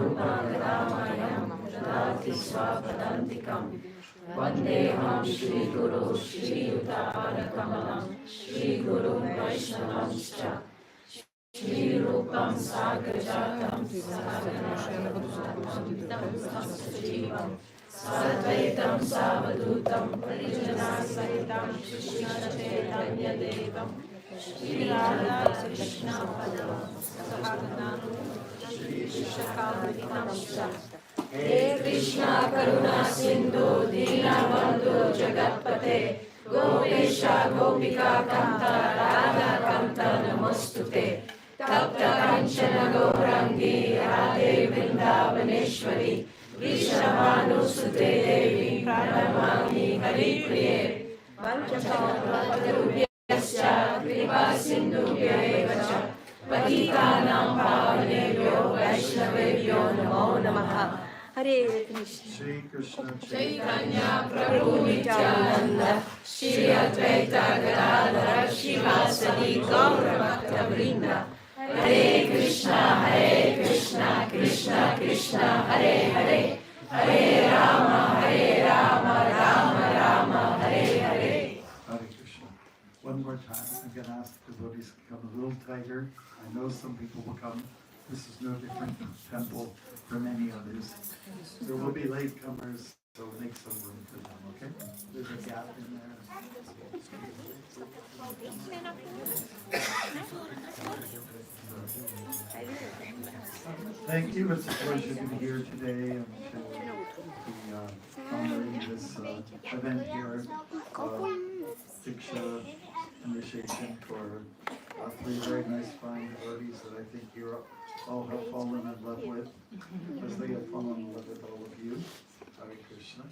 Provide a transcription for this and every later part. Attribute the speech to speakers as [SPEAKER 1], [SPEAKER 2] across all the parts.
[SPEAKER 1] Rupagadamayan Dadati Swapadantikam Vandeham Shri Guru Shri Yutabadakamalam Shri Guru Vaishnavanscha Shri Rupam Sagrajatam Sajivam Sadvaitam Savadutam Parijanasahitam Krishna Chaitanya Devam Shri Radha Krishna Padam Sahagana Shri Vishakamanikam He Krishna Karuna Sindhu Dinabandhu Jagatpate Gopesha Gopika Kanta Radha Kanta Namostute Tapta Kanchana Gaurangi Radhe Vrindavaneshwari Vrishabhanusute Devi Pranamami Haripriye Vanchakalpatarubhyascha Kripa Sindhubhya eva cha Patitanam Pavanebhyo Vaishnavebhyo Namo Namaha Hare Krishna
[SPEAKER 2] Shri Krishna
[SPEAKER 1] Chaitanya Prabhu Nityananda Shri Advaita Gadadhara Shivasadi Gaura Bhakta Vrinda Hare Krishna Krishna Krishna Hare Hare Hare Rama Rama Rama Hare Hare.
[SPEAKER 2] Hare Krishna. One more time, I'm going to ask the devotees to come a little tighter. I know some people will come. This is no different temple from any others. There will be latecomers, so make some room for them, okay? There's a gap in there. Thank you. It's a pleasure to be here today and to be honoring this event here. Diksha initiation for three very nice fine devotees that I think you all have fallen in love with, as they have fallen in love with all of you. Hare Krishna.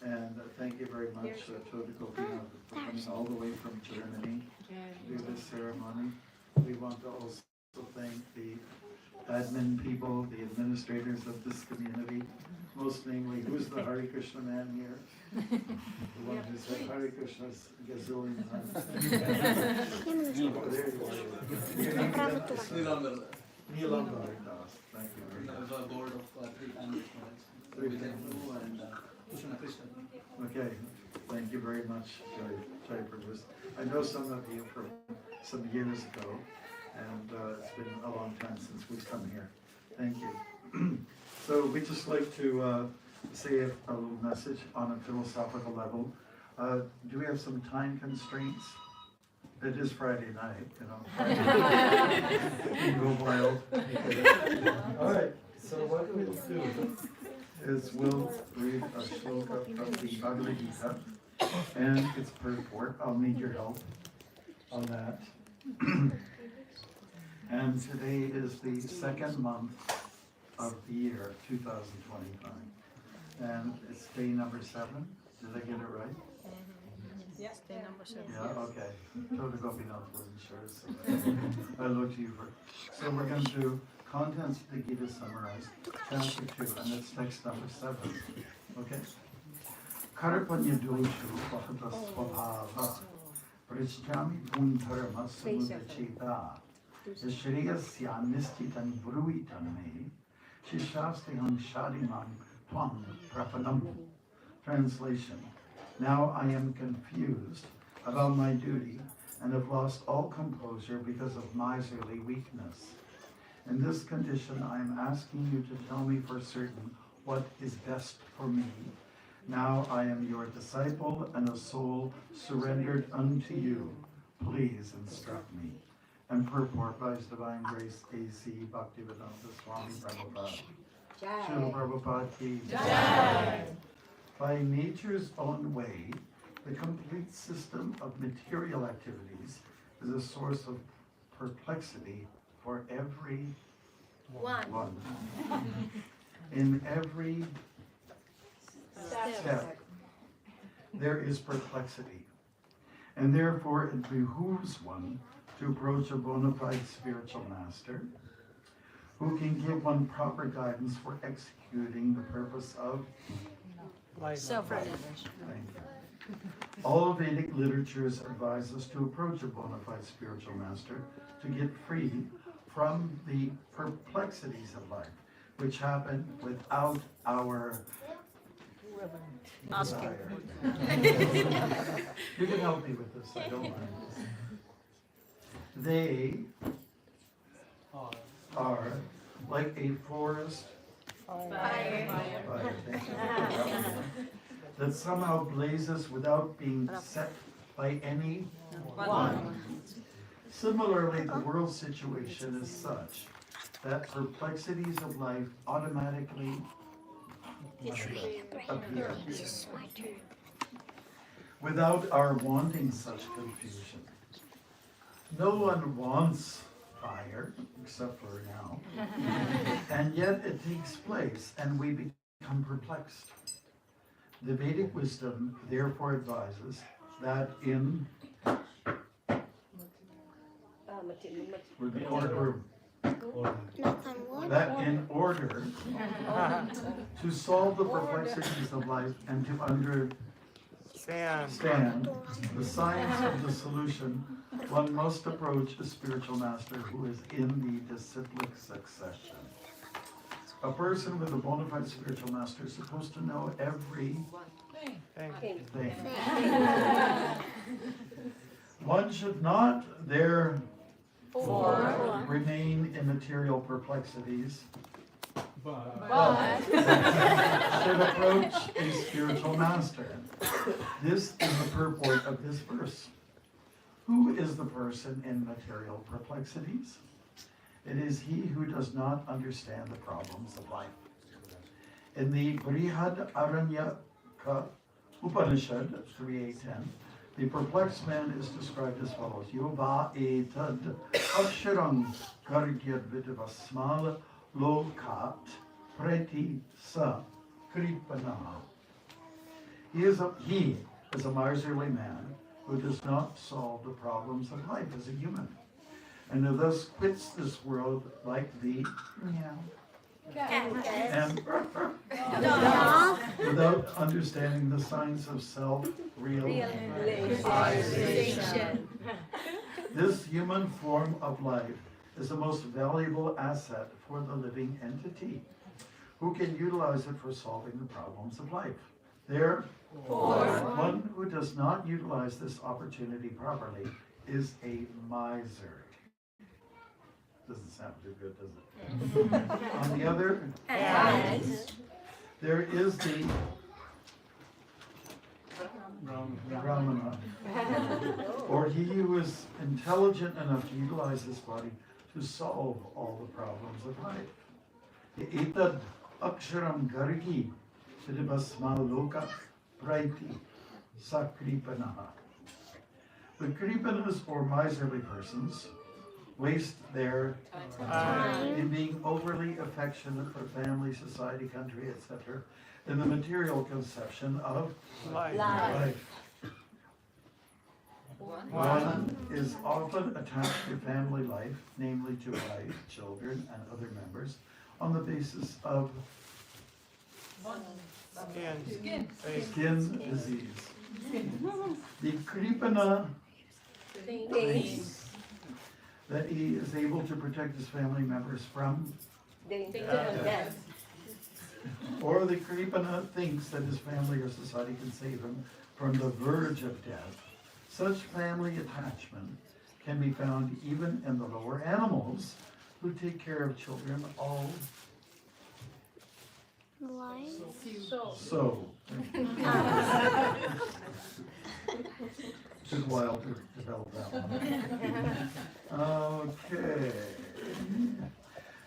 [SPEAKER 2] And thank you very much to the Gopinath for coming all the way from Germany to do this ceremony. We want to also thank the admin people, the administrators of this community, most namely, who's the Hare Krishna man here? The one who said Hare Krishna's gazillion times. Oh, there you are. Nilambar Das. Thank you very much.
[SPEAKER 3] The board of three families. And Krishna.
[SPEAKER 2] Okay, thank you very much, Jai Prabhu. I know some of you from some years ago, and it's been a long time since we've come here. Thank you. So we just like to say a little message on a philosophical level. Do we have some time constraints? It is Friday night, you know. You can go wild. All right, so what we'll do is we'll read a shloka from the Bhagavad Gita and its purport. I'll need your help on that. And today is the second month of the year 2025. And it's day number 7. Did I get it right?
[SPEAKER 4] Yes, day number 7.
[SPEAKER 2] Yeah, okay. Total Gopinath wasn't sure, so I looked to you for. So we're going to do contents of the Gita summarized, chapter 2, and it's text number 7. Okay? Karpanya doshu vahata svabhava prishchami bhundharma samudacheta yashriyasya nistitan bruitan me shishastiham shadimam tvam prapanam. Translation. Now I am confused about my duty and have lost all composure because of miserly weakness. In this condition, I am asking you to tell me for certain what is best for me. Now I am your disciple and a soul surrendered unto you. Please instruct me. And purport by His Divine Grace A.C. Bhaktivedanta Swami Prabhupada. Srila Prabhupada ki Jai. By nature's own way, the complete system of material activities is a source of perplexity for every one. In every step, there is perplexity. And therefore, it behooves one to approach a bona fide spiritual master who can give one proper guidance for executing the purpose of
[SPEAKER 4] Self-realization.
[SPEAKER 2] All Vedic literatures advise us to approach a bona fide spiritual master to get free from the perplexities of life. which happen without our
[SPEAKER 4] Asking.
[SPEAKER 2] desire. You can help me with this, I don't mind. They are like a forest fire, thank you, that somehow blazes without being set by any one. Similarly, the world situation is such that perplexities of life automatically appear without our wanting such confusion. No one wants fire, except for now, and yet it takes place and we become perplexed. The Vedic wisdom therefore advises that in order to solve the perplexities of life and to understand the science of the solution, one must approach a spiritual master who is in the disciplic succession. A person with a bona fide spiritual master is supposed to know everything. One should not therefore remain in material perplexities, but should approach a spiritual master. This is the purport of this verse. Who is the person in material perplexities? It is he who does not understand the problems of life. In the Brihad Aranyaka Upanishad 3.8.10, the perplexed man is described as follows: Yuva etad aksharam gargyad vidavasmal lokat preti sa kripana. He is a miserly man who does not solve the problems of life as a human, and who thus quits this world like the and without understanding the science of self-realization. This human form of life is the most valuable asset for the living entity, who can utilize it for solving the problems of life. Therefore, one who does not utilize this opportunity properly is a miser. Doesn't sound too good, does it? On the other hand, there is the Brahmana, or he who is intelligent enough to utilize his body to solve all the problems of life. Etad aksharam gargi vidibasmaloka praiti sakripanaha. The kripanas, or miserly persons, waste their time in being overly affectionate for family, society, country, etc., in the material conception of life. One is often attached to family life, namely to wife, children, and other members, on the basis of skin disease. The kripana thinks that he is able to protect his family members from death. Or the kripana thinks that his family or society can save him from the verge of death. Such family attachment can be found even in the lower animals, who take care of children all so. Took a while to develop that one. Okay.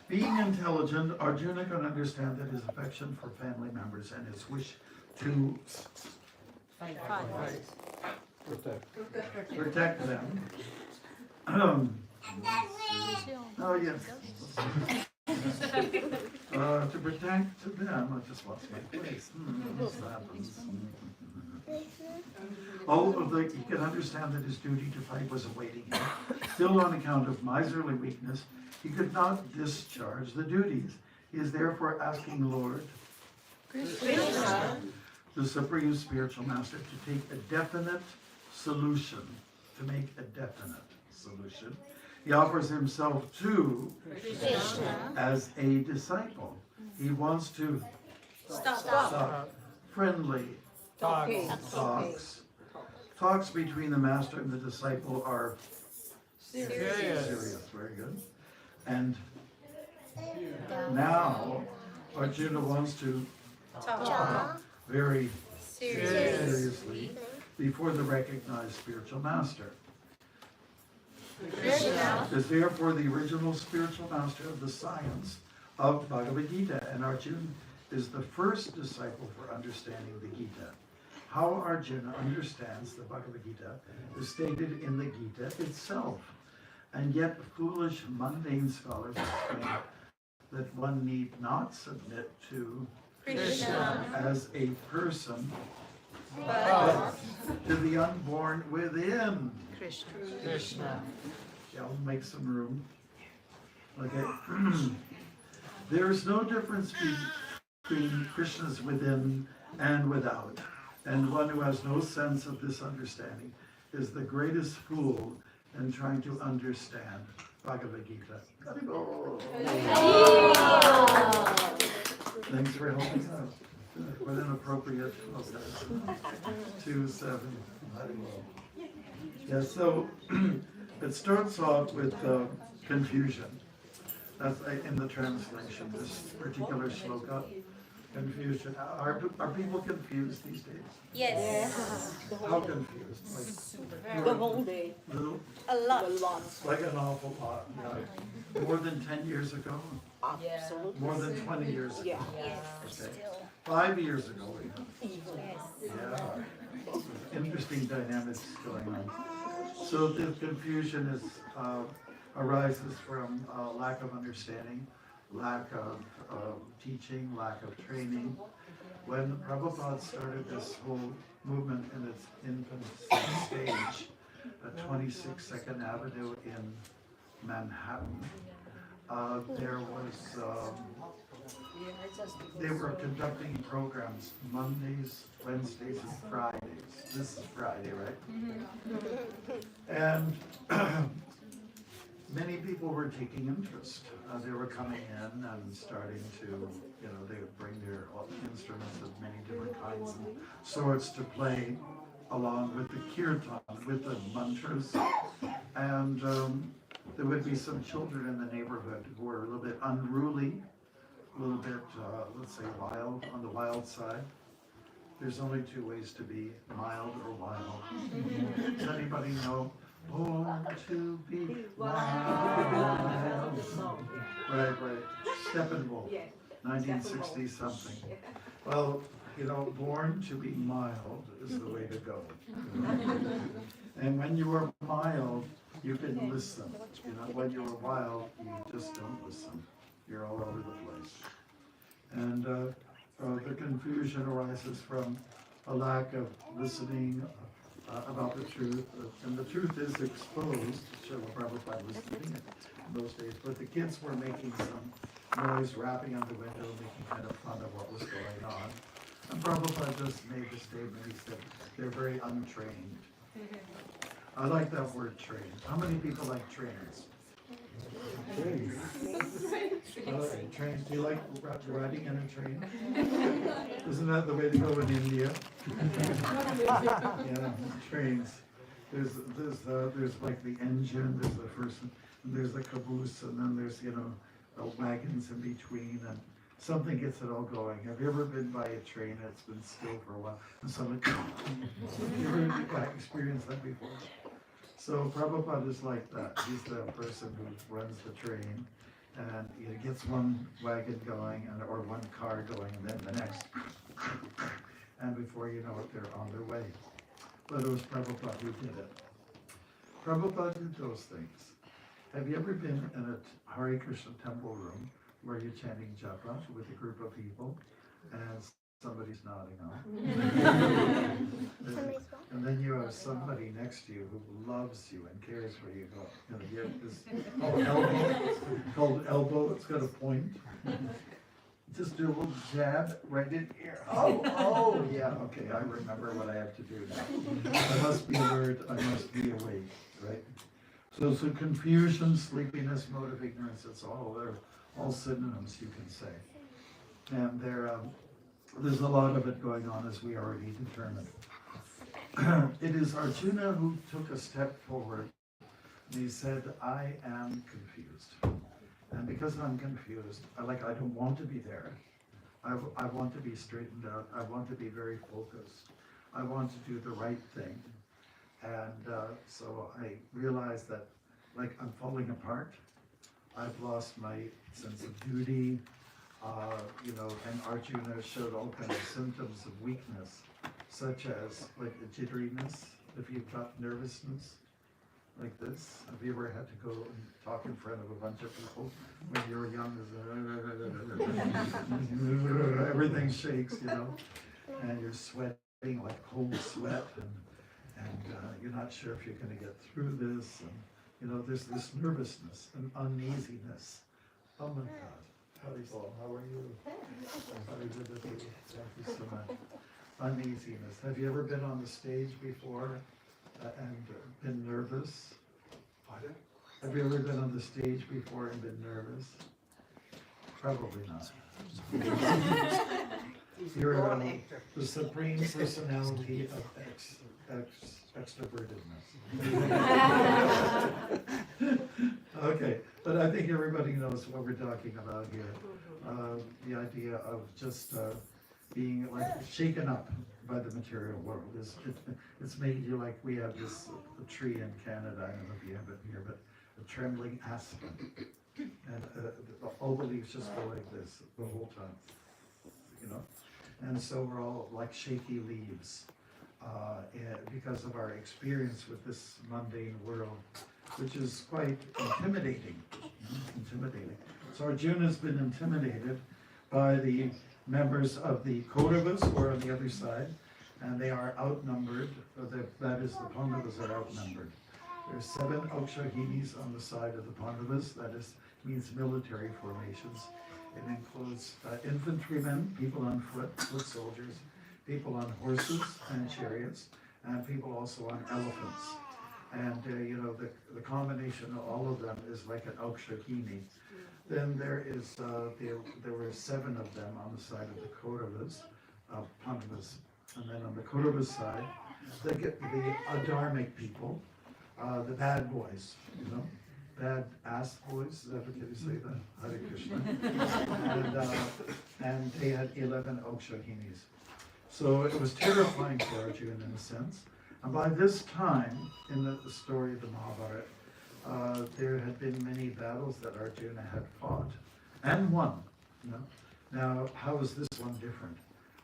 [SPEAKER 2] Being intelligent, Arjuna can understand that his affection for family members and his wish to protect them. Oh yes. To protect them, I just lost my place. This happens. Although he can understand that his duty to fight was awaiting him, still on account of miserly weakness, he could not discharge the duties. He is therefore asking Lord Krishna, the Supreme Spiritual Master, to make a definite solution He offers himself to as a disciple. He wants to stop friendly talks between the master and the disciple are serious. Very good. And now Arjuna wants to talk very seriously before the recognized spiritual master. Krishna is therefore the original spiritual master of the science of Bhagavad Gita, and Arjuna is the first disciple for understanding the Gita. How Arjuna understands the Bhagavad Gita is stated in the Gita itself, and yet foolish, mundane scholars explain that one need not submit to Krishna as a person, but to the unborn within Krishna. Shall we make some room? Okay. There is no difference between Krishna's within and without, and one who has no sense of this understanding is the greatest fool in trying to understand Bhagavad Gita. Thanks for helping out. What an appropriate 2-7. Yeah, so it starts off with confusion. That's in the translation, this particular shloka. Confusion. Are people confused these days?
[SPEAKER 1] Yes.
[SPEAKER 2] How confused? Like,
[SPEAKER 5] The whole day.
[SPEAKER 2] little,
[SPEAKER 1] A lot.
[SPEAKER 2] like an awful lot. Yeah. More than 10 years ago?
[SPEAKER 5] Absolutely.
[SPEAKER 2] More than 20 years ago?
[SPEAKER 5] Yeah.
[SPEAKER 2] Okay. 5 years ago, yeah. Interesting dynamics going on. So the confusion arises from lack of understanding, lack of teaching, lack of training. When Prabhupada started this whole movement in its infant stage at 26 Second Avenue in Manhattan, there was they were conducting programs Mondays, Wednesdays, and Fridays. This is Friday, right? And many people were taking interest. They were coming in and starting to, they would bring their instruments of many different kinds and sorts to play along with the kirtan, with the mantras. And there would be some children in the neighborhood who were a little bit unruly, a little bit, let's say, wild, on the wild side. There's only two ways to be, mild or wild. Does anybody know? Born to be wild. Right. Steppenwolf, 1960 something. Well, born to be mild is the way to go. And when you are mild, you can listen. When you are wild, you just don't listen. You're all over the place. And the confusion arises from a lack of listening about the truth. And the truth is exposed. Srila Prabhupada was doing it in those days. But the kids were making some noise, rapping on the window, making kind of fun of what was going on. And Prabhupada just made the statement. He said, they're very untrained. I like that word, trained. How many people like trains? Trains. Trains. Do you like riding in a train? Isn't that the way to go in India? Yeah, trains. There's like the engine. There's the first. There's the caboose, and then there's the wagons in between, and something gets it all going. Have you ever been by a train that's been still for a while? And someone, you ever experienced that before? So Prabhupada is like that. He's the person who runs the train, and he gets one wagon going, or one car going, and then the next. And before you know it, they're on their way. But it was Prabhupada who did it. Prabhupada did those things. Have you ever been in a Hare Krishna temple room where you're chanting japa with a group of people, and somebody's nodding off? And then you have somebody next to you who loves you and cares where you go. You have this elbow, called elbow, it's got a point. Just do a little jab right in here. Oh, yeah, okay, I remember what I have to do now. I must be alert, I must be awake, right? So confusion, sleepiness, mode of ignorance, they're all synonyms, you can say. And there's a lot of it going on, as we already determined. It is Arjuna who took a step forward, and he said, I am confused. And because I'm confused, I don't want to be there. I want to be straightened out. I want to be very focused. I want to do the right thing. And so I realized that, I'm falling apart. I've lost my sense of duty, and Arjuna showed all kinds of symptoms of weakness, such as the jitteriness, if you've got nervousness, like this. Have you ever had to go and talk in front of a bunch of people when you were young? Everything shakes, and you're sweating like cold sweat, and you're not sure if you're going to get through this, and there's this nervousness and uneasiness. Oh my God. Haribol, how are you? Very good to see you. Thank you so much. Uneasiness. Have you ever been on the stage before and been nervous?
[SPEAKER 5] Pardon?
[SPEAKER 2] Have you ever been on the stage before and been nervous? Probably not. You're the supreme personality of extrovertedness. Okay, but I think everybody knows what we're talking about here. The idea of just being shaken up by the material world. It's made you like we have this tree in Canada, I don't know if you have it here, but a trembling aspen. And all the leaves just go like this the whole time, And so we're all like shaky leaves because of our experience with this mundane world, which is quite intimidating. So Arjuna's been intimidated by the members of the Kauravas, who are on the other side, and they are outnumbered. That is, the Pandavas are outnumbered. There's 7 Akshahinis on the side of the Pandavas. That means military formations. It includes infantrymen, people on foot soldiers, people on horses and chariots, and people also on elephants. And the combination of all of them is like an Akshahini. Then there were 7 of them on the side of the Kauravas, Pandavas. And then on the Kauravas side, they get the Adharmic people, the bad boys, bad ass boys, is that what you say that? Hare Krishna. And they had 11 Akshahinis. So it was terrifying for Arjuna in a sense. And by this time, in the story of the Mahabharata, there had been many battles that Arjuna had fought and won. Now, how is this one different?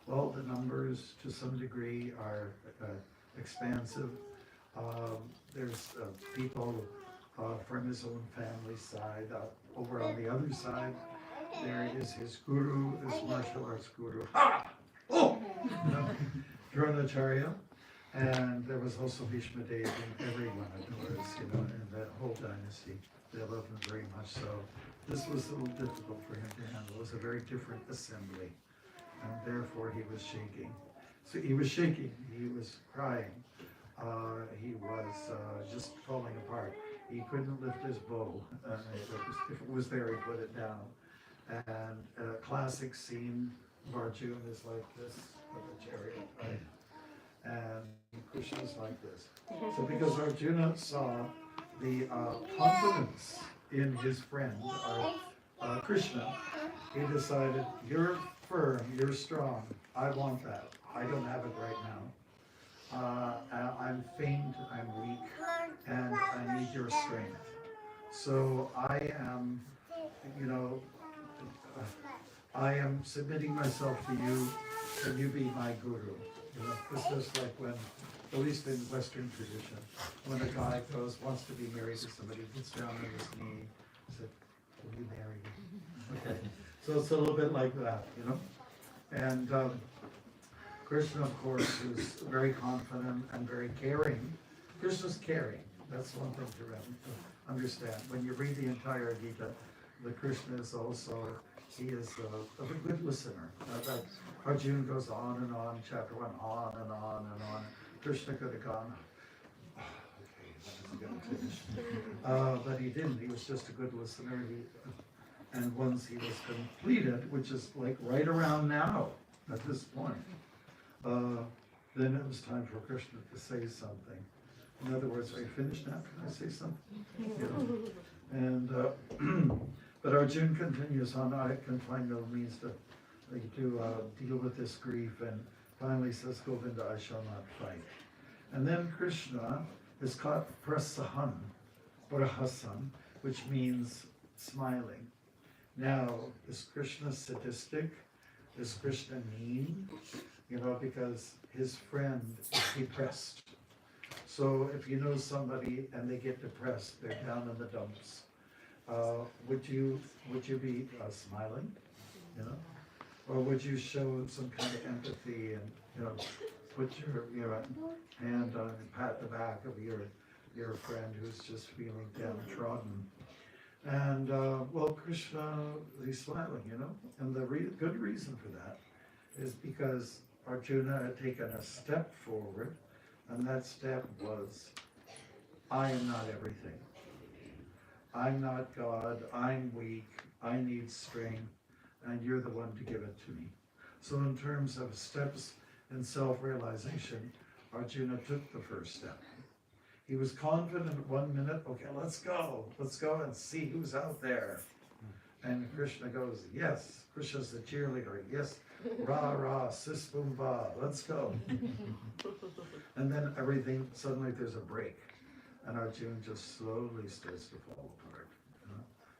[SPEAKER 2] Well, the numbers to some degree are expansive. There's people from his own family side. Over on the other side, there is his guru, his martial arts guru. Ha! Oh! Dronacharya. And there was also Bhishma Dev, and everyone adores, in that whole dynasty. They love him very much so. This was a little difficult for him to handle. It was a very different assembly, and therefore he was shaking. So he was shaking, he was crying, he was just falling apart. He couldn't lift his bow. If it was there, he put it down. And a classic scene of Arjuna is like this, with the chariot, right? And Krishna's like this. So because Arjuna saw the confidence in his friend, Krishna, he decided, you're firm, you're strong, I want that. I don't have it right now. I'm faint, I'm weak, and I need your strength. So I am submitting myself to you, and you be my guru. It's just like when, at least in Western tradition, when a guy wants to be married to somebody, gets down on his knee, says, will you marry me? Okay. So it's a little bit like that, And Krishna, of course, is very confident and very caring. Krishna's caring. That's one thing to understand. When you read the entire Gita, the Krishna is also, he is a good listener. Arjuna goes on, chapter 1, on and on and on. Krishna could have gone, okay, going to finish. But he didn't. He was just a good listener. And once he was completed, which is like right around now, at this point, then it was time for Krishna to say something. In other words, are you finished now? Can I say something? Yeah. And but Arjuna continues on, I can find no means to deal with this grief, and finally says, Govinda, I shall not fight. And then Krishna is caught prasahan, or hasan, which means smiling. Now, is Krishna sadistic? Is Krishna mean? Because his friend is depressed. So if you know somebody and they get depressed, they're down in the dumps, would you be smiling, or would you show some kind of empathy and put your hand on and pat the back of your friend who's just feeling downtrodden? And well, Krishna, he's smiling, and the good reason for that is because Arjuna had taken a step forward, and that step was, I am not everything. I'm not God, I'm weak, I need strength, and you're the one to give it to me. So in terms of steps in self-realization, Arjuna took the first step. He was confident 1 minute, okay, let's go and see who's out there. And Krishna goes, yes, Krishna's the cheerleader, yes, rah, rah, sis, boom, ba, let's go. And then everything, suddenly there's a break. And Arjuna just slowly starts to fall apart.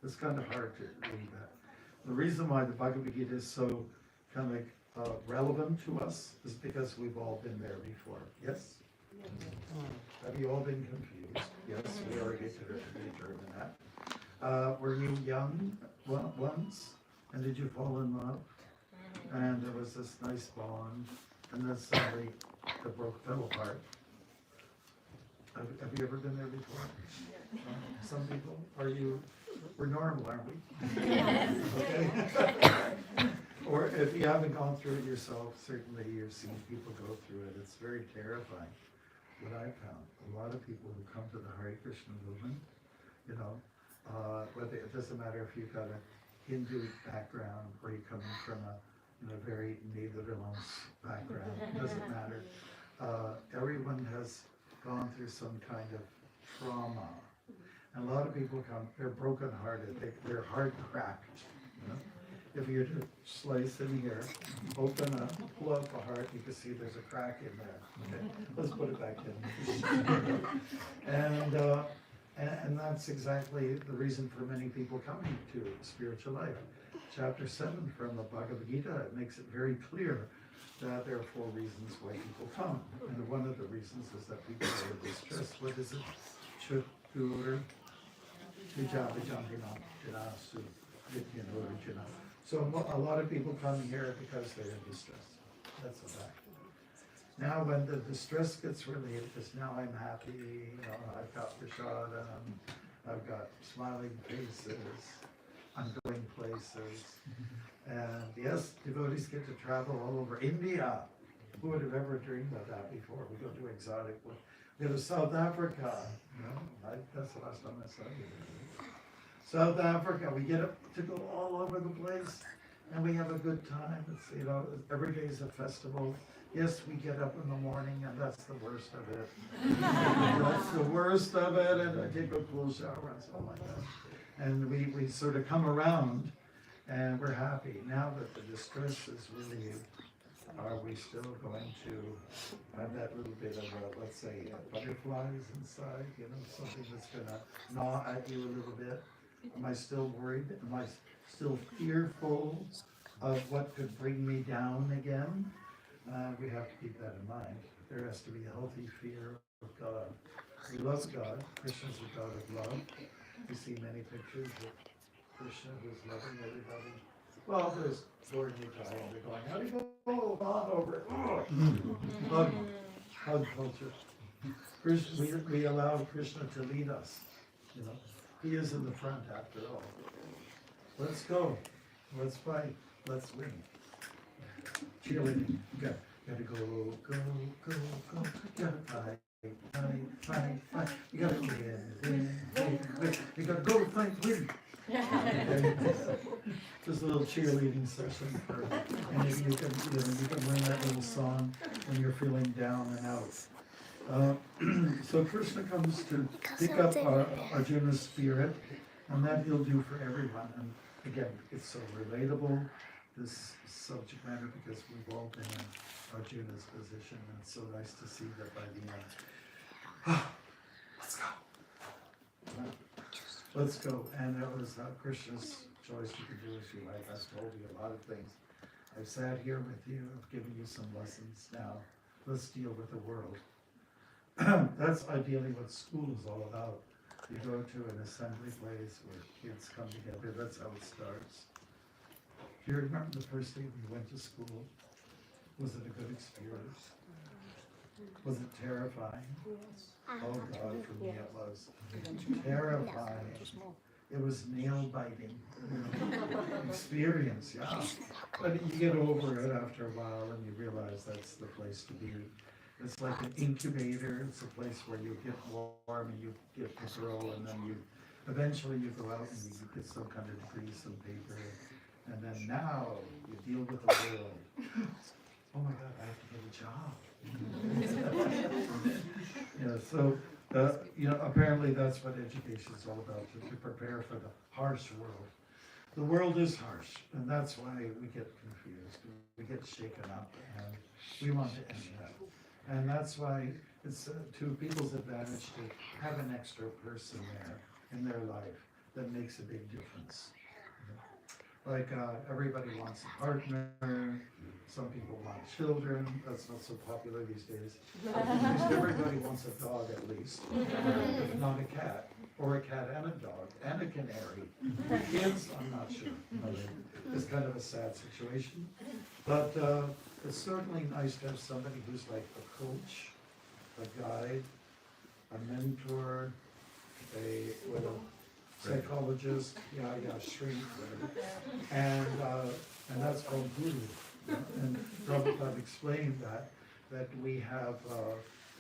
[SPEAKER 2] It's kind of hard to read that. The reason why the Bhagavad Gita is so kind of relevant to us is because we've all been there before. Yes? Have you all been confused? Yes, we already determined that. Were you young once? And did you fall in love? And there was this nice bond, and then suddenly the fell apart. Have you ever been there before? Some people? We're normal, aren't we? Okay. Or if you haven't gone through it yourself, certainly you've seen people go through it. It's very terrifying. What I found, a lot of people who come to the Hare Krishna movement, whether it doesn't matter if you've got a Hindu background or you're coming from a very Netherlands background, it doesn't matter. Everyone has gone through some kind of trauma. And a lot of people come, they're broken-hearted, they're heart-cracked. If you were to slice in here, open up, pull out the heart, you can see there's a crack in there. Okay, let's put it back in. And that's exactly the reason for many people coming to spiritual life. Chapter 7 from the Bhagavad Gita, it makes it very clear that there are 4 reasons why people come. And one of the reasons is that people are distressed. What is it? So a lot of people come here because they're in distress. That's a fact. Now when the distress gets relieved, because now I'm happy, I've got prasadam, I've got smiling faces, I'm going places. And yes, devotees get to travel all over India. Who would have ever dreamed of that before? We go to exotic, we go to South Africa. That's the last time I saw you. South Africa, we get to go all over the place, and we have a good time. It's, every day is a festival. Yes, we get up in the morning, and that's the worst of it. That's the worst of it, and I take a cool shower and stuff like that. And we sort of come around, and we're happy. Now that the distress is relieved, are we still going to have that little bit of, let's say, butterflies inside, something that's going to gnaw at you a little bit? Am I still worried? Am I still fearful of what could bring me down again? We have to keep that in mind. There has to be a healthy fear of God. We love God. Krishna's a God of love. We see many pictures of Krishna who's loving everybody. Well, there's Lord Nitai, and they're going, how do you go on over it? Hug culture. We allow Krishna to lead us. He is in the front after all. Let's go. Let's fight. Let's win. Cheerleading. Gotta go, go, go, go. Gotta fight. fight. You gotta you gotta go fight, win. Just a little cheerleading session for, and you can learn that little song when you're feeling down and out. So Krishna comes to pick up Arjuna's spirit, and that he'll do for everyone. And again, it's so relatable, this subject matter, because we've all been in Arjuna's position, and it's so nice to see that by the end. Let's go. Let's go. And that was Krishna's choice. You can do as you like. I've told you a lot of things. I've sat here with you. I've given you some lessons. Now, let's deal with the world. That's ideally what school is all about. You go to an assembly place where kids come together. That's how it starts. Do you remember the first day we went to school? Was it a good experience? Was it terrifying? Oh God, for me it was terrifying. It was nail-biting experience, yeah. But you get over it after a while and you realize that's the place to be. It's like an incubator. It's a place where you get warm and you get to grow, and then eventually you go out and you get some kind of degree, some paper, and then now you deal with the world. Oh my God, I have to get a job. Yeah, so apparently that's what education is all about, to prepare for the harsh world. The world is harsh, and that's why we get confused. We get shaken up, and we want to end that. And that's why it's to people's advantage to have an extra person there in their life that makes a big difference. Like everybody wants a partner, some people want children, that's not so popular these days. Everybody wants a dog at least, if not a cat, or a cat and a dog, and a canary. Kids, I'm not sure. It's kind of a sad situation. But it's certainly nice to have somebody who's like a coach, a guide, a mentor, a psychologist, shrink, and that's called guru. And Prabhupada explained that we have,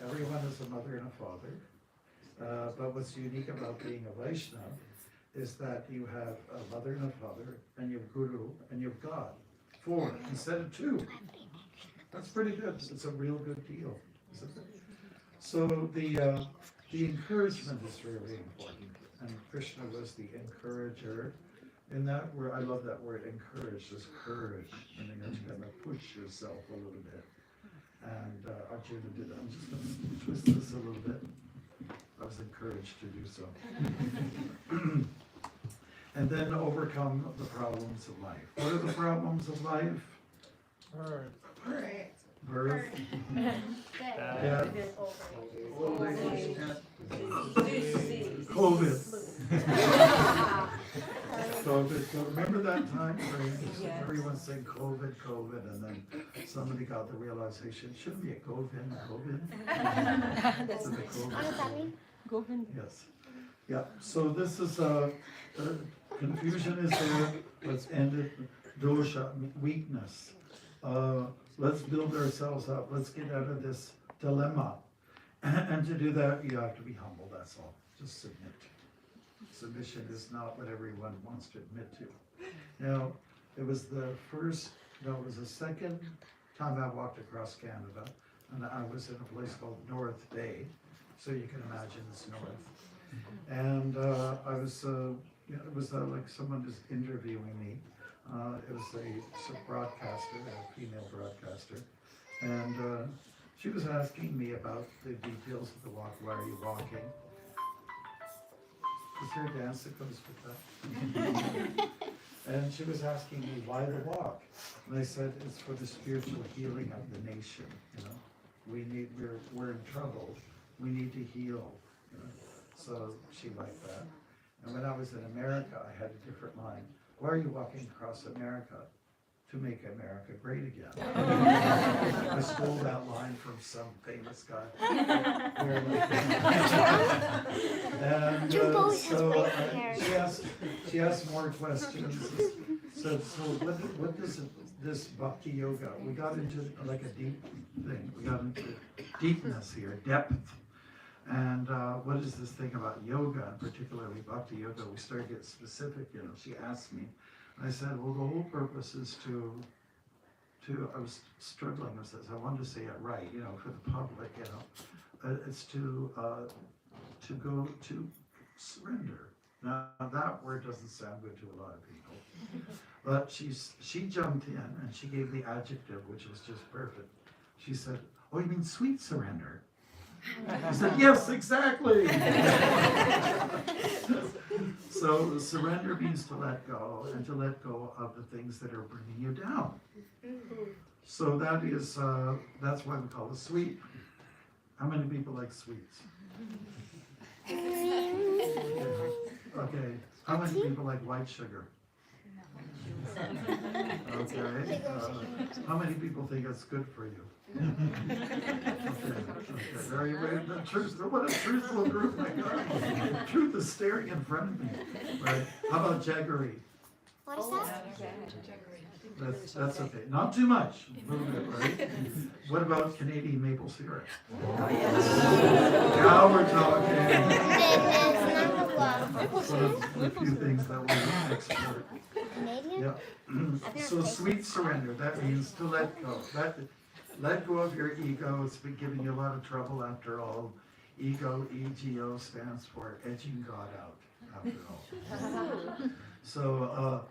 [SPEAKER 2] everyone is a mother and a father, but what's unique about being a Vaishnava is that you have a mother and a father, and you have guru, and you have God. 4 instead of 2. That's pretty good. It's a real good deal, isn't it? So the encouragement is really important. And Krishna was the encourager. In that word, I love that word, encourage. There's courage, and you have to kind of push yourself a little bit. And Arjuna did that. I'm just going to twist this a little bit. I was encouraged to do so. And then overcome the problems of life. What are the problems of life? Birth. Death. COVID. COVID. So remember that time where everyone saying COVID, and then somebody got the realization, it shouldn't be a COVID.
[SPEAKER 4] That's
[SPEAKER 2] so
[SPEAKER 4] nice.
[SPEAKER 2] COVID. Yes. Yeah. So this is confusion is there. Let's end it. Dosha, weakness. Let's build ourselves up. Let's get out of this dilemma. And to do that, you have to be humble. That's all. Just submit. Submission is not what everyone wants to admit to. Now, it was the second time I walked across Canada, and I was in a place called North Bay, so you can imagine it's north. And I was, it was like someone was interviewing me. It was a broadcaster, a female broadcaster, and she was asking me about the details of the walk. Why are you walking? Is there a dance that goes with that? And she was asking me why the walk, and I said it's for the spiritual healing of the nation. We're in trouble. We need to heal. So she liked that. And when I was in America, I had a different line. Why are you walking across America? To make America great again. I stole that line from some famous guy. And so she asked more questions. So what does this bhakti yoga? We got into like a deep thing. We got into deepness here, depth. And what is this thing about yoga, and particularly Bhakti Yoga? We started to get specific, you know. She asked me, and I said, well, the whole purpose is to I was struggling with this. I wanted to say it right, you know, for the public, you know. It's to go to surrender. Now, that word doesn't sound good to a lot of people. But she jumped in and she gave the adjective, which was just perfect. She said, oh, you mean sweet surrender? I said, yes, exactly. So surrender means to let go, and to let go of the things that are bringing you down. So that is, that's why we call it sweet. How many people like sweets? Okay. How many people like white sugar? Okay. How many people think it's good for you? Okay. Very, very, the truth, what a truthful group, my God. Truth is staring in front of me. Right? How about jaggery?
[SPEAKER 4] What is that?
[SPEAKER 2] That's okay. Not too much. A little bit, right? What about Canadian maple syrup? Now we're talking. One of the few things that we export.
[SPEAKER 4] Canadian?
[SPEAKER 2] Yeah. So sweet surrender, that means to let go. Let go of your ego. It's been giving you a lot of trouble after all. Ego, EGO, stands for edging God out, after all. So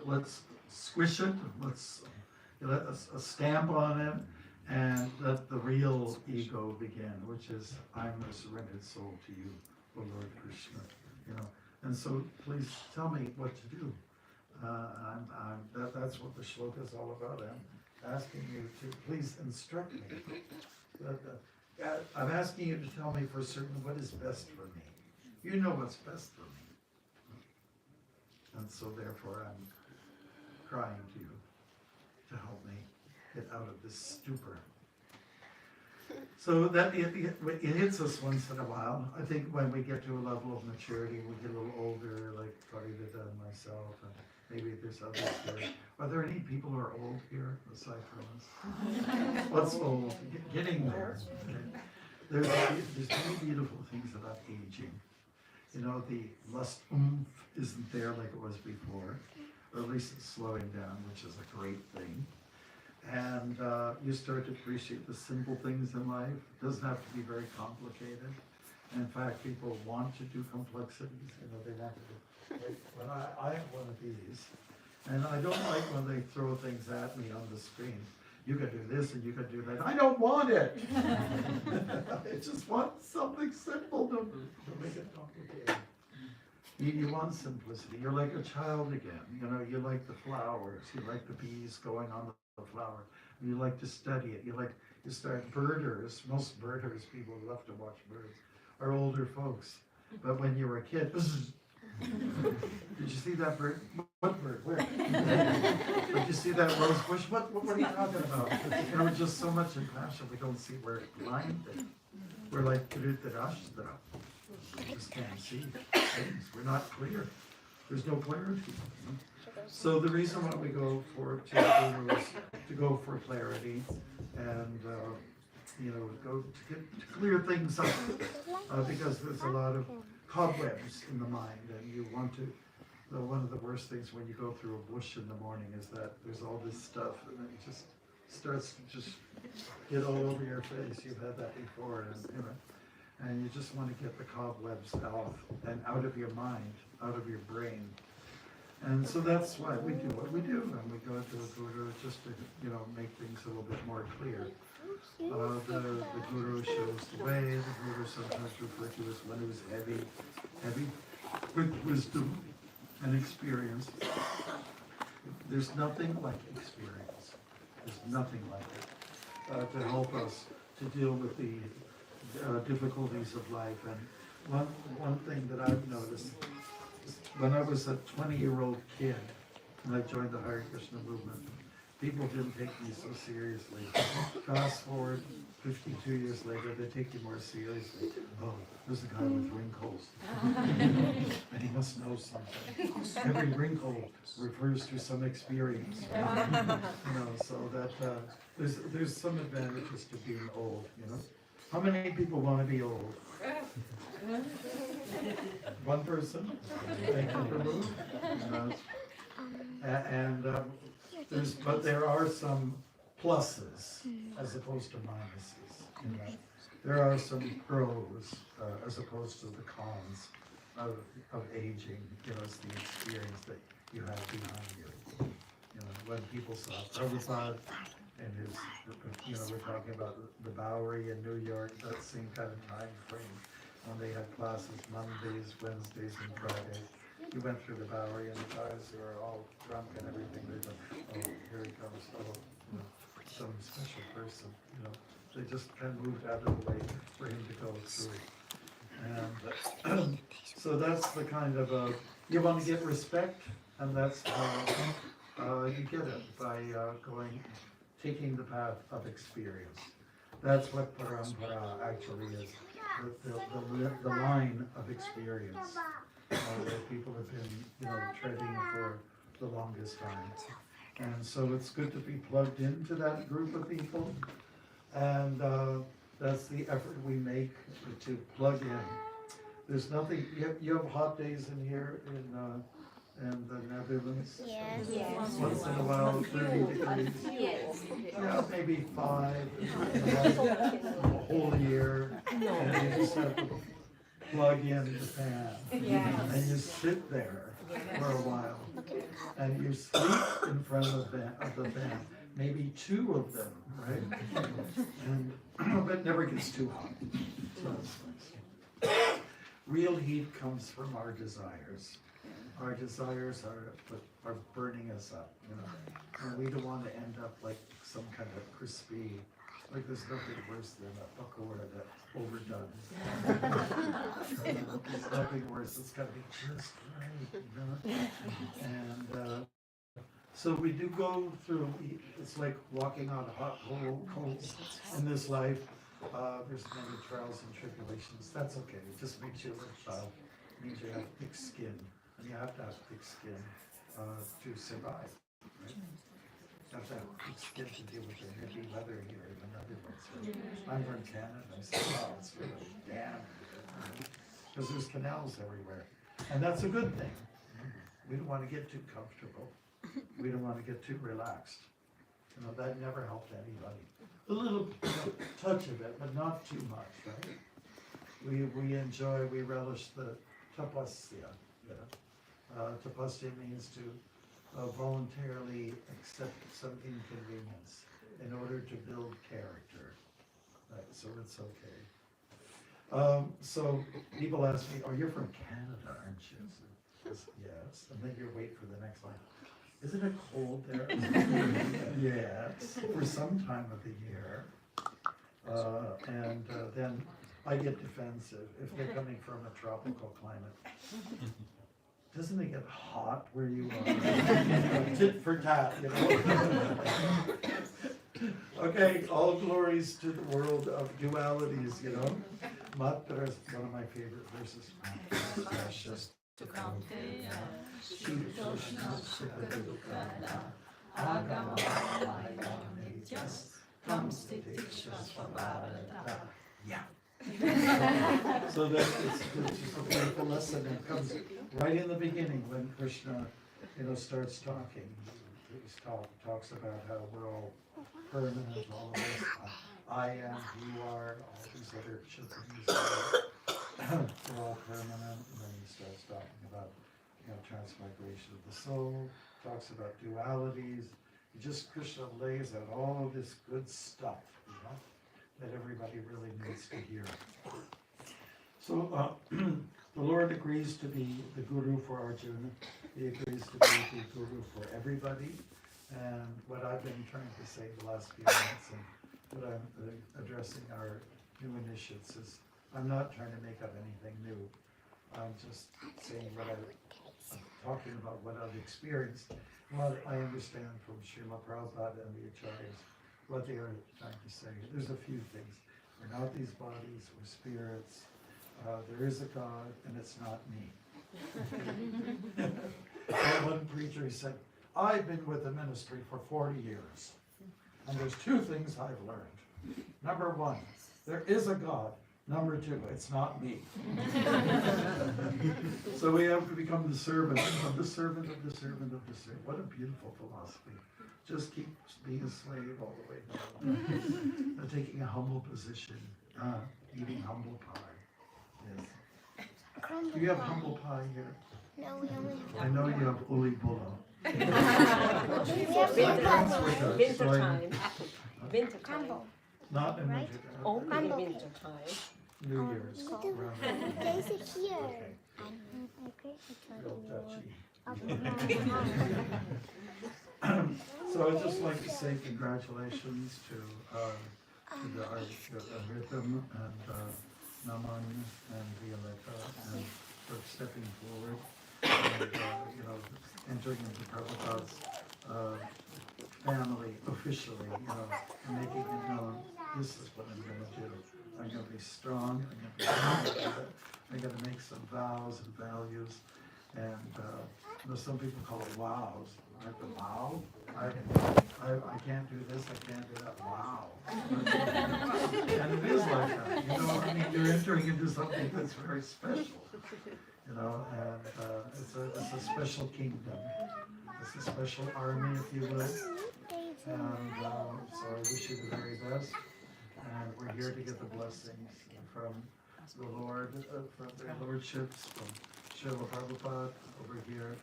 [SPEAKER 2] let's squish it, let's let a stamp on it, and let the real ego begin, which is, I'm a surrendered soul to you, O Lord Krishna. You know, and so please tell me what to do. That's what the shloka is all about. I'm asking you to please instruct me. I'm asking you to tell me for certain what is best for me. You know what's best for me. And so therefore I'm crying to you to help me get out of this stupor. So that it hits us once in a while. I think when we get to a level of maturity, we get a little older, like Farida and myself, and maybe there's others here. Are there any people who are old here aside from us? What's old? Getting there. Okay. There's many beautiful things about aging. You know, the lust isn't there like it was before, or at least it's slowing down, which is a great thing. And you start to appreciate the simple things in life. It doesn't have to be very complicated. And in fact, people want to do complexities. You know, they want to do. When I have one of these, and I don't like when they throw things at me on the screen. You can do this and you can do that. I don't want it. I just want something simple to make it complicated. You want simplicity. You're like a child again. You know, you like the flowers. You like the bees going on the flower. You like to study it. You start birders. Most birders, people who love to watch birds, are older folks. But when you were a kid, did you see that bird? What bird? Where? Did you see that rose bush? What are you talking about? You know, just so much in passion, we don't see where it's blinded. We're like Dhritarashtra. We just can't see things. We're not clear. There's no clarity. So the reason why we go for guru is to go for clarity and you know, go to clear things up because there's a lot of cobwebs in the mind, and you want to. One of the worst things when you go through a bush in the morning is that there's all this stuff, and it just starts to just get all over your face. You've had that before, and you know, and you just want to get the cobwebs off and out of your mind, out of your brain. And so that's why we do what we do, and we go to the guru just to, you know, make things a little bit more clear. The guru shows the way. The guru sometimes referred to as one who's heavy with wisdom and experience. There's nothing like experience. There's nothing like it to help us to deal with the difficulties of life. And one thing that I've noticed is when I was a 20-year-old kid and I joined the Hare Krishna movement, people didn't take me so seriously. Fast forward 52 years later, they take you more seriously. Oh, there's a guy with wrinkles. And he must know something. Every wrinkle refers to some experience. You know, so that there's some advantages to being old, you know. How many people want to be old? One person? Thank you for moving. But there are some pluses as opposed to minuses. You know? There are some pros as opposed to the cons of aging. You know, it's the experience that you have behind you. You know, when people saw Prabhupada and his, you know, we're talking about the Bowery in New York, that same kind of time frame, when they had classes Mondays, Wednesdays, and Fridays. He went through the Bowery and the guys who are all drunk and everything, they go, oh, here he comes, oh, you know, some special person, you know. They just kind of moved out of the way for him to go through. And so that's the kind of, you want to get respect, and that's how you get it, by taking the path of experience. That's what parampara actually is, the line of experience that people have been, you know, treading for the longest time. And so it's good to be plugged into that group of people, and that's the effort we make to plug in. There's nothing, you have hot days in here in the Netherlands?
[SPEAKER 4] Yes.
[SPEAKER 2] Once in a while, 30 degrees?
[SPEAKER 1] Yes.
[SPEAKER 2] Yeah, maybe 5, a whole year, and you just have to plug in the fan. And you sit there for a while, and you sleep in front of the fan. Maybe 2 of them, right? And but it never gets too hot. So that's nice. Real heat comes from our desires. Our desires are burning us up, you know. And we don't want to end up like some kind of crispy, like there's nothing worse than a pakora that's overdone. There's nothing worse. It's got to be just right, you know. And so we do go through, it's like walking on hot coals in this life. There's many trials and tribulations. That's okay. It just makes you a child. It means you have thick skin. And you have to have thick skin to survive. Right? You have to have thick skin to deal with the heavy weather here in the Netherlands. I'm from Canada. I said, wow, it's really damn. Because there's canals everywhere. And that's a good thing. We don't want to get too comfortable. We don't want to get too relaxed. You know, that never helped anybody. A little touch of it, but not too much, right? We enjoy, we relish the tapasya. Tapasya means to voluntarily accept some inconvenience in order to build character. Right, so it's okay. So people ask me, oh, you're from Canada, aren't you? Yes. And then you wait for the next line. Isn't it cold there? Yes, for some time of the year. And then I get defensive if they're coming from a tropical climate. Doesn't it get hot where you are? Tit for tat, you know? Okay, all glories to the world of dualities, you know? Matra is one of my favorite verses. Precious. Yeah. So that it's just a beautiful lesson. It comes right in the beginning when Krishna, you know, starts talking. He talks about how we're all permanent, all of us. I am, you are, all these other Japanese we're all permanent. And then he starts talking about, you know, transmigration of the soul. Talks about dualities. Krishna lays out all of this good stuff, you know, that everybody really needs to hear. So the Lord agrees to be the guru for Arjuna. He agrees to be the guru for everybody. And what I've been trying to say the last few minutes, and what I'm addressing our new initiates, is I'm not trying to make up anything new. I'm just saying I'm talking about what I've experienced, what I understand from Srila Prabhupada and the Acharyas, what they are trying to say. There's a few things. We're not these bodies, we're spirits. There is a God, and it's not me. And one preacher said, I've been with the ministry for 40 years, and there's 2 things I've learned. Number 1, There is a God. Number 2, it's not me. So we have to become the servant of the servant of the servant of the servant. What a beautiful philosophy. Just keep being a slave all the way down. Taking a humble position, eating humble pie. Yes. Do you have humble pie here?
[SPEAKER 4] No, we only have
[SPEAKER 2] I know you have uli bulla.
[SPEAKER 1] Wintertime. Wintertime.
[SPEAKER 4] crumble.
[SPEAKER 2] Not in
[SPEAKER 4] Right?
[SPEAKER 2] winter.
[SPEAKER 1] Only in
[SPEAKER 4] Crumble.
[SPEAKER 1] wintertime.
[SPEAKER 2] New Year's.
[SPEAKER 4] We do.
[SPEAKER 2] around
[SPEAKER 4] Taste it here.
[SPEAKER 2] Okay. Real touchy. So I'd just like to say congratulations to our Rhythm and Naman and Violetta and for stepping forward and entering into Prabhupada's family officially, and making it known, this is what I'm going to do. I'm going to be strong, I'm going to be confident, I'm going to make some vows and values, and some people call it vows. Like the wow? I can't do this, I can't do that, wow. And it is like that, you're entering into something that's very special, and it's a special kingdom. It's a special army, if you will. And so I wish you the very best. And we're here to get the blessings from the Lord, from the lordships, from Srila Prabhupada over here,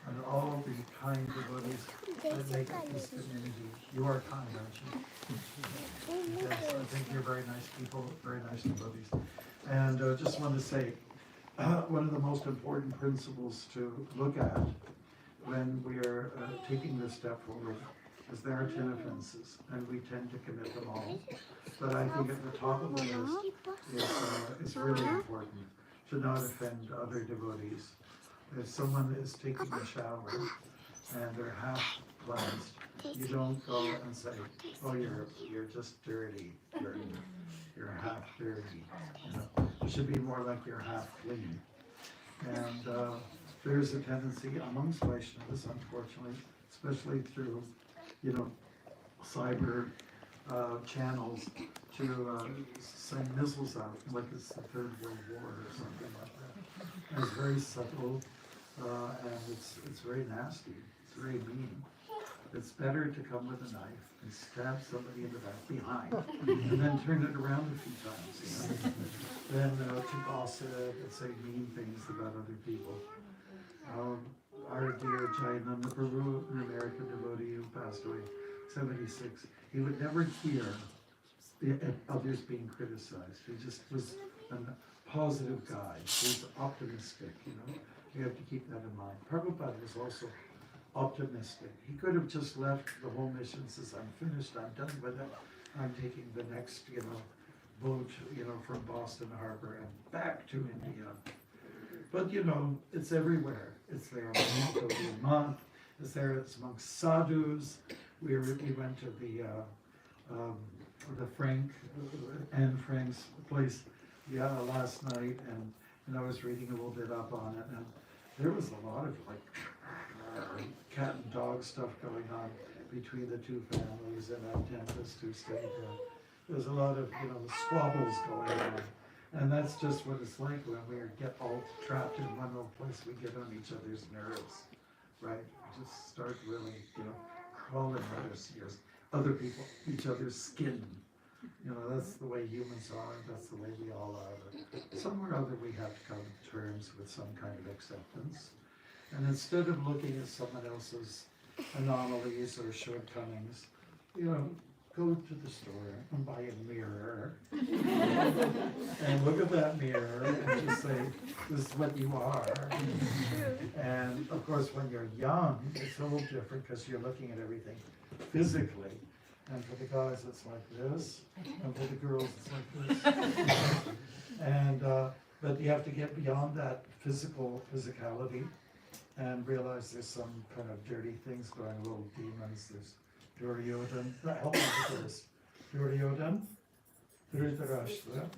[SPEAKER 2] and all the kind devotees that make up this community. You are kind, aren't you? Yes, I think you're very nice people, very nice devotees. And just want to say, one of the most important principles to look at when we are taking this step forward is there are 10 offenses, and we tend to commit them all. But I think at the top of the list is really important to not offend other devotees. If someone is taking a shower and they're half cleansed, you don't go and say, "Oh, you're just dirty. You're half dirty." It should be more like you're half clean. And there's a tendency amongst Vaishnavas, unfortunately, especially through cyber channels, to send missiles out like it's the Third World War or something like that. And it's very subtle, and it's very nasty. It's very mean. It's better to come with a knife and stab somebody in the back behind, and then turn it around a few times, than to gossip and say mean things about other people. Our dear Jayananda Prabhu, an American devotee who passed away, 76, he would never hear others being criticized. He just was a positive guy. He was optimistic, You have to keep that in mind. Prabhupada was also optimistic. He could have just left the whole mission, says, I'm finished, I'm done with it. I'm taking the next, boat, from Boston Harbor and back to India. But it's everywhere. It's there a month. It's there. It's amongst sadhus. We went to the Anne Frank's place, last night, and I was reading a little bit up on it, and there was a lot of cat and dog stuff going on between the two families and that dentist who stayed there. There's a lot of squabbles going on. And that's just what it's like when we get all trapped in one little place. We get on each other's nerves, right? We just start really, crawling under each other's skin. That's the way humans are. That's the way we all are. But somewhere or other, we have to come to terms with some kind of acceptance. And instead of looking at someone else's anomalies or shortcomings, go to the store and buy a mirror and look at that mirror and just say, this is what you are. And of course, when you're young, it's a little different because you're looking at everything physically. And for the guys, it's like this. And for the girls, it's like this. And but you have to get beyond that physicality and realize there's some kind of dirty things going, little demons. There's Duryodhan, help me with this. Duryodhan, Dhritarashtra,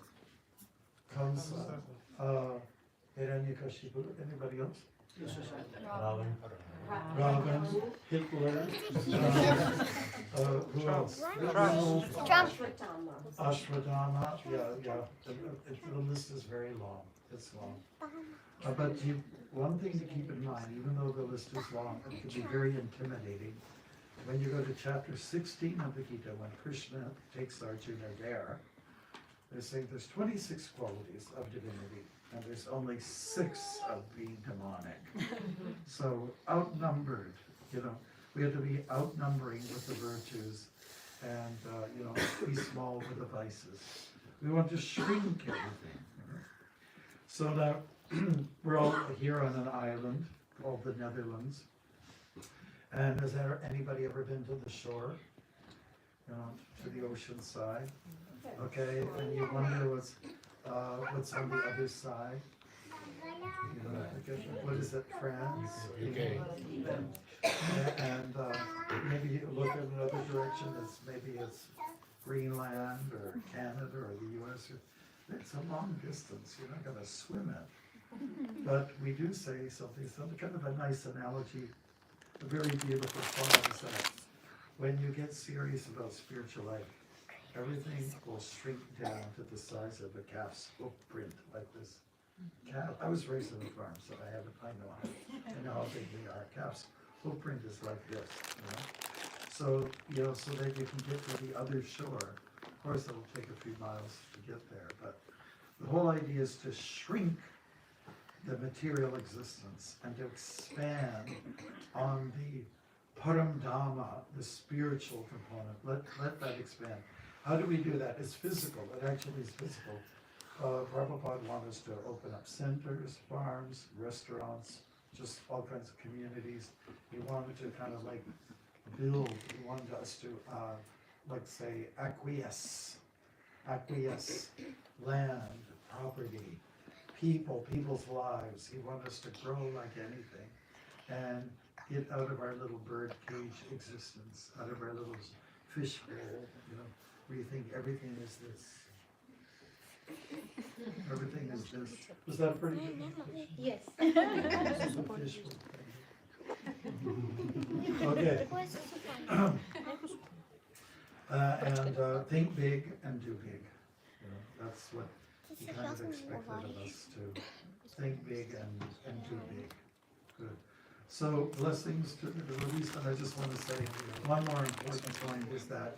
[SPEAKER 2] Kamsa, Hiranyakashipu, anybody else? Robin, Hitler, who else?
[SPEAKER 4] Trump.
[SPEAKER 2] Ashwadama, yeah. The list is very long. It's long. But one thing to keep in mind, even though the list is long, it can be very intimidating. When you go to chapter 16 of the Gita, when Krishna takes Arjuna there, they're saying there's 26 qualities of divinity, and there's only 6 of being demonic. So outnumbered, we have to be outnumbering with the virtues, and be small with the vices. We want to shrink everything. So now we're all here on an island called the Netherlands. And has anybody ever been to the shore? To the ocean side? Okay, and you wonder what's on the other side? What is it, France?
[SPEAKER 5] UK.
[SPEAKER 2] And maybe you look in another direction, maybe it's Greenland or Canada or the US. It's a long distance, you're not going to swim it. But we do say some kind of a nice analogy, a very beautiful thought is that when you get serious about spiritual life, everything will shrink down to the size of a calf's footprint, like this. I was raised on a farm, so I know how big they are. Calf's footprint is like this, So, so that you can get to the other shore. Of course, it'll take a few miles to get there, but the whole idea is to shrink the material existence and to expand on the Param Dhamma, the spiritual component. Let that expand. How do we do that? It's physical. It actually is physical. Prabhupada wanted us to open up centers, farms, restaurants, just all kinds of communities. He wanted to kind of like build. He wanted us to, say, acquiesce land, property, people's lives. He wanted us to grow like anything and get out of our little bird cage existence, out of our little fish bowl, where you think everything is this. Everything is this. Was that a pretty good?
[SPEAKER 1] Yes.
[SPEAKER 2] Fish bowl. Okay. And think big and do big. That's what he kind of expected of us to think big and do big. Good. So blessings to the devotees, and I just want to say one more important point is that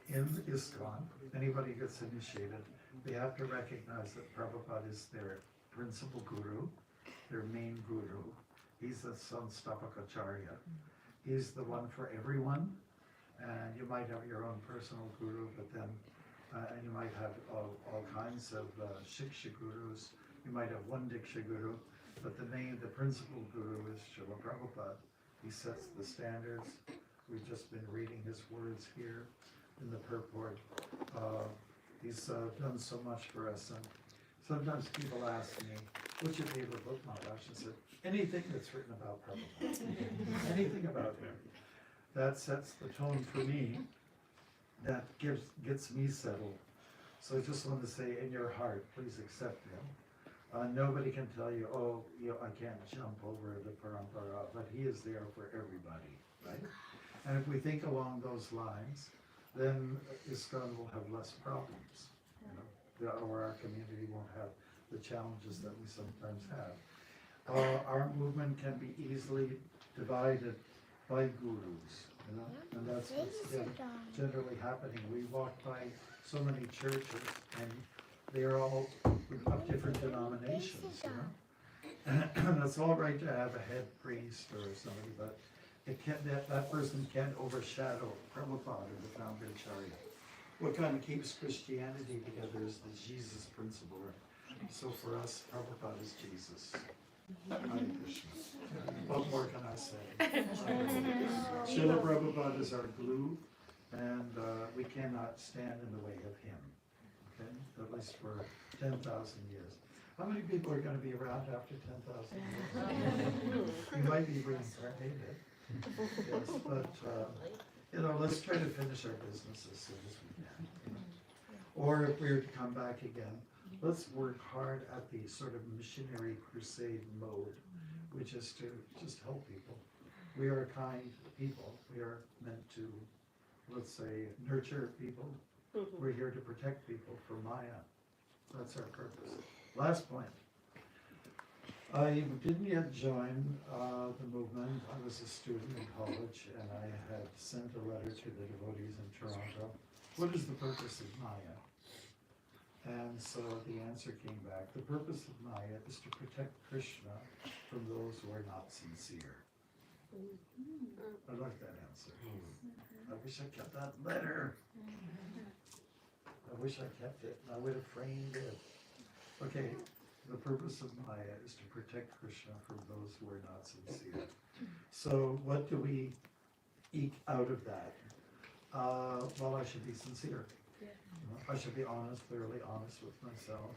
[SPEAKER 2] in ISKCON, anybody gets initiated, they have to recognize that Prabhupada is their principal guru, their main guru. He's the Sanstapakacharya. He's the one for everyone, and you might have your own personal guru, but then and you might have all kinds of Shiksha gurus. You might have one Diksha guru, but the principal guru is Srila Prabhupada. He sets the standards. We've just been reading his words here in the purport. He's done so much for us, and sometimes people ask me, what's your favorite book, Maharaj? I said, anything that's written about Prabhupada. Anything about him. That sets the tone for me. That gets me settled. So I just want to say, in your heart, please accept him. Nobody can tell you, I can't jump over the parampara, but he is there for everybody, right? And if we think along those lines, then ISKCON will have less problems, or our community won't have the challenges that we sometimes have. Our movement can be easily divided by gurus. And that's what's generally happening. We walk by so many churches, and they're all of different denominations, And it's all right to have a head priest or somebody, but that person can't overshadow Prabhupada or the founder Acharya. What kind of keeps Christianity together is the Jesus principle. So for us, Prabhupada is Jesus. Hare Krishna. What more can I say? Srila Prabhupada is our glue, and we cannot stand in the way of him, okay? At least for 10,000 years. How many people are going to be around after 10,000 years? You might be reincarnated, yes, but let's try to finish our business as soon as we can. Or if we were to come back again, let's work hard at the sort of missionary crusade mode which is to just help people. We are kind people. We are meant to, let's say, nurture people. We're here to protect people from Maya. That's our purpose. Last point. I didn't yet join the movement. I was a student in college, and I had sent a letter to the devotees in Toronto. What is the purpose of Maya? And so the answer came back. The purpose of Maya is to protect Krishna from those who are not sincere. I like that answer. I wish I kept that letter. I wish I kept it. I would have framed it. Okay, the purpose of Maya is to protect Krishna from those who are not sincere. So what do we eke out of that? Well, I should be sincere. I should be honest, thoroughly honest with myself.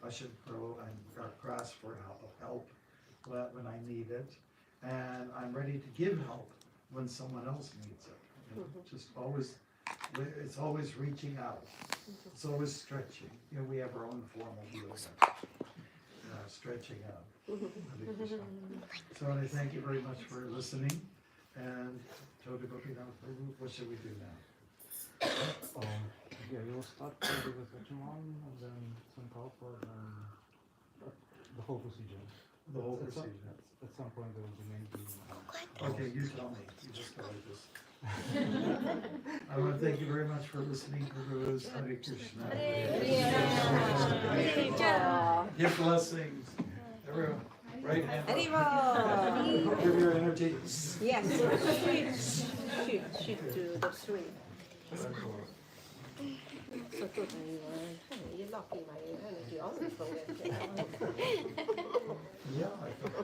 [SPEAKER 2] I should grow and grasp for help when I need it. And I'm ready to give help when someone else needs it. You know, just always, it's always reaching out. It's always stretching. You know, we have our own form of yoga. Stretching out. So I thank you very much for listening. And Toda Gopinath Prabhu, what should we do now?
[SPEAKER 5] Yeah, you'll start with the second one, and then some call for the whole procedure.
[SPEAKER 2] The whole
[SPEAKER 5] At some-
[SPEAKER 2] procedure.
[SPEAKER 5] At some point there will be maybe.
[SPEAKER 2] Okay, you tell me. You just go like this. I want to thank you very much for listening to Guru's Hare Krishna. Give blessings. Everyone, right hand up. Give your energy.
[SPEAKER 1] Yes, shoot to the three. Så då kan ju lock in my energy also from it.
[SPEAKER 2] Yeah, I think.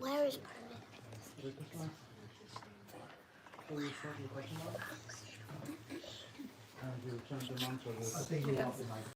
[SPEAKER 4] Where is
[SPEAKER 5] So you start your question mark, and you change the mantra with.
[SPEAKER 2] I think you want the mic.